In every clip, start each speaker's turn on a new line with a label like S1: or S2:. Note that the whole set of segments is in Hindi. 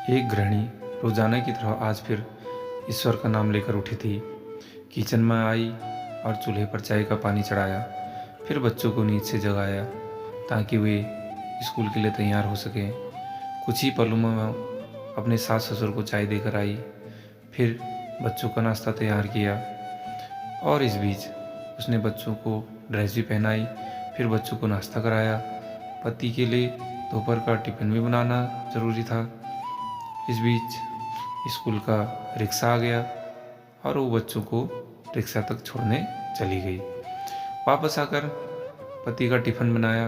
S1: एक गृहिणी रोजाना की तरह आज फिर ईश्वर का नाम लेकर उठी थी। किचन में आई और चूल्हे पर चाय का पानी चढ़ाया। फिर बच्चों को नींद से जगाया ताकि वे स्कूल के लिए तैयार हो सकें। कुछ ही पलों में वह अपने सास ससुर को चाय देकर आई। फिर बच्चों का नाश्ता तैयार किया और इस बीच उसने बच्चों को ड्रेस भी पहनाई। फिर बच्चों को नाश्ता कराया। पति के लिए दोपहर का टिफिन भी बनाना ज़रूरी था। इस बीच स्कूल का रिक्शा आ गया और वो बच्चों को रिक्शा तक छोड़ने चली गई। वापस आकर पति का टिफिन बनाया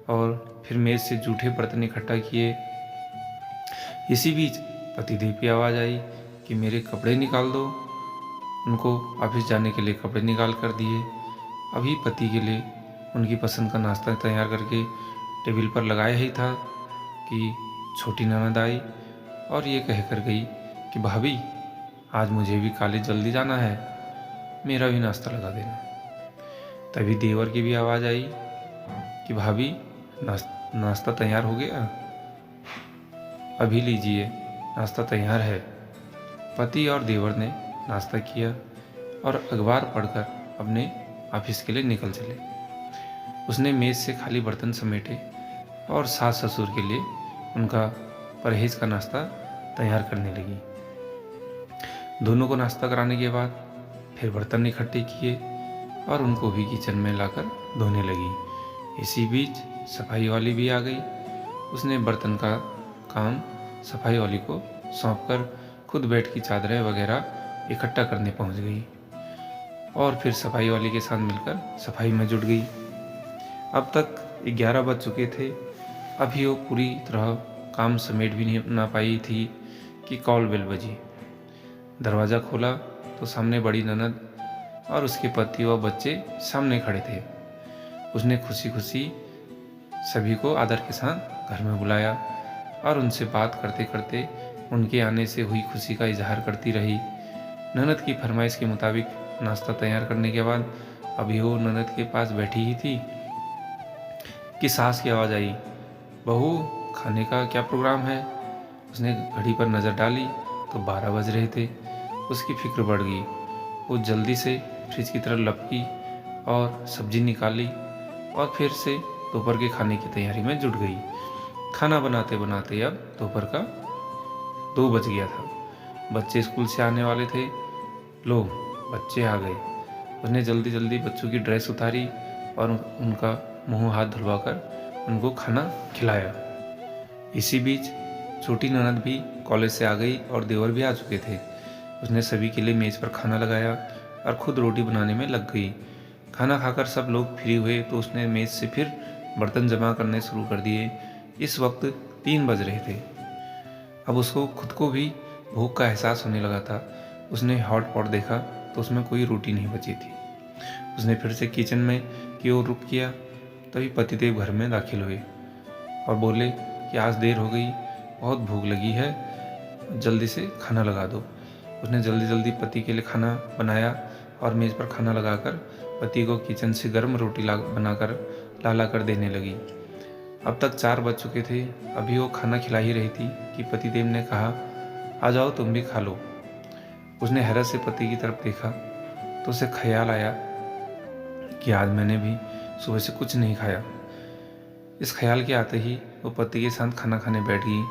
S1: और फिर मेज़ से जूठे बर्तन इकट्ठा किए। इसी बीच पतिदेव की आवाज़ आई कि मेरे कपड़े निकाल दो। उनको ऑफिस जाने के लिए कपड़े निकाल कर दिए। अभी पति के लिए उनकी पसंद का नाश्ता तैयार करके टेबल पर लगाया ही था कि छोटी ननद आई और ये कह कर गई कि भाभी आज मुझे भी कॉलेज जल्दी जाना है, मेरा भी नाश्ता लगा देना। तभी देवर की भी आवाज़ आई कि भाभी नाश्ता तैयार हो गया, अभी लीजिए नाश्ता तैयार है। पति और देवर ने नाश्ता किया और अखबार पढ़कर अपने ऑफिस के लिए निकल चले। उसने मेज़ से खाली बर्तन समेटे और सास ससुर के लिए उनका परहेज का नाश्ता तैयार करने लगी। दोनों को नाश्ता कराने के बाद फिर बर्तन इकट्ठे किए और उनको भी किचन में लाकर धोने लगी। इसी बीच सफाई वाली भी आ गई। उसने बर्तन का काम सफाई वाली को सौंपकर खुद बेड की चादरें वगैरह इकट्ठा करने पहुंच गई और फिर सफाई वाली के साथ मिलकर सफाई में जुट गई। अब तक 11 बज चुके थे। अभी वो पूरी तरह काम समेट भी नहीं ना पाई थी कि कॉल बेल बजी। दरवाज़ा खोला तो सामने बड़ी ननद और उसके पति व बच्चे सामने खड़े थे। उसने खुशी खुशी सभी को आदर के साथ घर में बुलाया और उनसे बात करते करते उनके आने से हुई खुशी का इजहार करती रही। ननद की फरमाइश के मुताबिक नाश्ता तैयार करने के बाद अभी वो ननद के पास बैठी ही थी कि सास की आवाज़ आई, बहू खाने का क्या प्रोग्राम है। उसने घड़ी पर नज़र डाली तो 12 बज रहे थे। उसकी फिक्र बढ़ गई। वो जल्दी से फ्रिज की तरफ लपकी और सब्जी निकाली और फिर से दोपहर के खाने की तैयारी में जुट गई। खाना बनाते बनाते अब दोपहर का 2 बज गया था। बच्चे स्कूल से आने वाले थे। लो बच्चे आ गए। उसने जल्दी जल्दी बच्चों की ड्रेस उतारी और उनका मुंह हाथ धुलवाकर उनको खाना खिलाया। इसी बीच छोटी ननद भी कॉलेज से आ गई और देवर भी आ चुके थे। उसने सभी के लिए मेज़ पर खाना लगाया और खुद रोटी बनाने में लग गई। खाना खाकर सब लोग फ्री हुए तो उसने मेज़ से फिर बर्तन जमा करने शुरू कर दिए। इस वक्त 3 बज रहे थे। अब उसको खुद को भी भूख का एहसास होने लगा था। उसने हॉट पॉट देखा तो उसमें कोई रोटी नहीं बची थी। उसने फिर से किचन में की ओर रुख किया। तभी पतिदेव घर में दाखिल हुए और बोले कि आज देर हो गई, बहुत भूख लगी है, जल्दी से खाना लगा दो। उसने जल्दी जल्दी पति के लिए खाना बनाया और मेज़ पर खाना लगाकर पति को किचन से गर्म रोटी बनाकर ला कर देने लगी। अब तक 4 बज चुके थे। अभी वो खाना खिला ही रही थी कि पतिदेव ने कहा, आ जाओ तुम भी खा लो। उसने हैरत से पति की तरफ देखा तो उसे ख्याल आया कि आज मैंने भी सुबह से कुछ नहीं खाया। इस ख्याल के आते ही वो पति के साथ खाना खाने बैठ गई।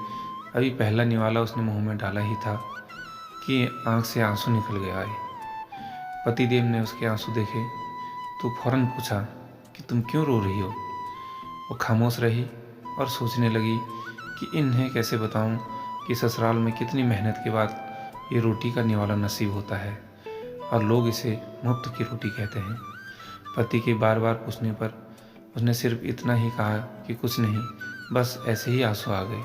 S1: अभी पहला निवाला उसने मुंह में डाला ही था कि आंख से आंसू निकल गए आए। पतिदेव ने उसके आंसू देखे तो फौरन पूछा कि तुम क्यों रो रही हो। वो खामोश रही और सोचने लगी कि इन्हें कैसे बताऊं कि ससुराल में कितनी मेहनत के बाद ये रोटी का निवाला नसीब होता है और लोग इसे मुफ्त की रोटी कहते हैं। पति के बार बार पूछने पर उसने सिर्फ इतना ही कहा कि कुछ नहीं, बस ऐसे ही आंसू आ गए।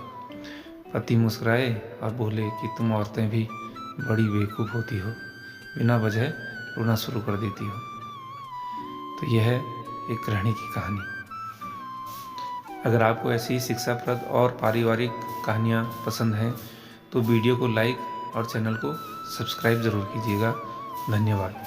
S1: पति मुस्कुराए और बोले कि तुम औरतें भी बड़ी बेवकूफ़ होती हो, बिना वजह रोना शुरू कर देती हो। तो यह है एक गृहिणी की कहानी। अगर आपको ऐसी ही शिक्षाप्रद और पारिवारिक कहानियाँ पसंद हैं तो वीडियो को लाइक और चैनल को सब्सक्राइब ज़रूर कीजिएगा। धन्यवाद।